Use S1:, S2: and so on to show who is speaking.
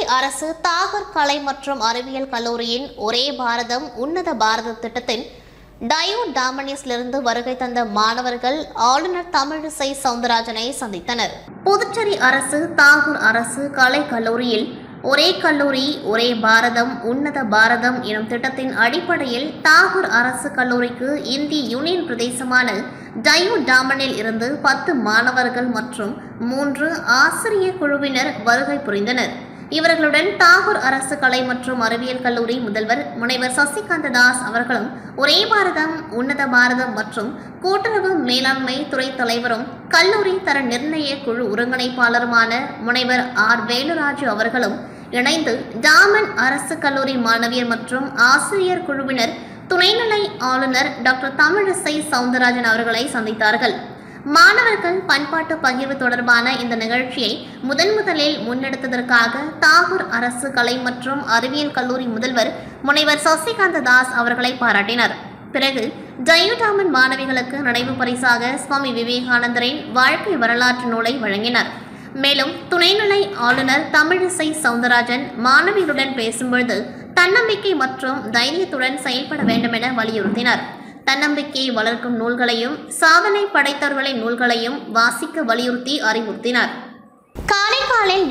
S1: புதுச்சேரி அரசு தாகூர் கலை மற்றும் அறிவியல் கல்லூரியின் ஒரே பாரதம் உன்னத பாரத திட்டத்தின் டாமனிஸிலிருந்து வருகை தந்த மாணவர்கள் ஆளுநர் தமிழிசை சவுந்தரராஜனை சந்தித்தனர். புதுச்சேரி அரசு தாகூர் அரசு கலை கல்லூரியில் ஒரே கல்லூரி ஒரே பாரதம் உன்னத பாரதம் எனும் திட்டத்தின் அடிப்படையில் தாகூர் அரசு கல்லூரிக்கு இந்திய யூனியன் பிரதேசமான டாமனில் இருந்து 10 மாணவர்கள் மற்றும் 3 ஆசிரியர் குழுவினர் வருகை புரிந்தனர். இவர்களுடன் தாகூர் அரசு கலை மற்றும் அறிவியல் கல்லூரி முதல்வர் முனைவர் சசிகாந்த தாஸ் அவர்களும் ஒரே பாரதம் உன்னத பாரதம் மற்றும் கூட்டுறவு மேலாண்மை துறை தலைவரும் கல்லூரி தர நிர்ணய குழு ஒருங்கிணைப்பாளருமான முனைவர் ஆர் வேலுராஜு அவர்களும் இணைந்து டாமன் அரசு கல்லூரி மாணவியர் மற்றும் ஆசிரியர் குழுவினர் துணைநிலை ஆளுநர் டாக்டர் தமிழிசை சவுந்தரராஜன் அவர்களை சந்தித்தார்கள். மாணவர்கள் பண்பாட்டு பகிர்வு தொடர்பான இந்த நிகழ்ச்சியை முதலில் முன்னெடுத்ததற்காக தாகூர் அரசு கலை மற்றும் அறிவியல் கல்லூரி முதல்வர் முனைவர் சசிகாந்த தாஸ் அவர்களை பாராட்டினார். பிறகு டாமன் மாணவிகளுக்கு நினைவு பரிசாக சுவாமி விவேகானந்தரின் வாழ்க்கை வரலாற்று நூலை வழங்கினார். மேலும் துணைநிலை ஆளுநர் தமிழிசை சவுந்தரராஜன் மாணவிகளுடன் பேசும்பொழுது தன்னம்பிக்கை மற்றும் தைரியத்துடன் செயல்பட வேண்டும் என வலியுறுத்தினார். தன்னம்பிக்கையை வளர்க்கும் நூல்களையும் சாதனை படைத்தவர்களின் நூல்களையும் வாசிக்க வலியுறுத்தி அறிவுறுத்தினார். காரைக்காலில்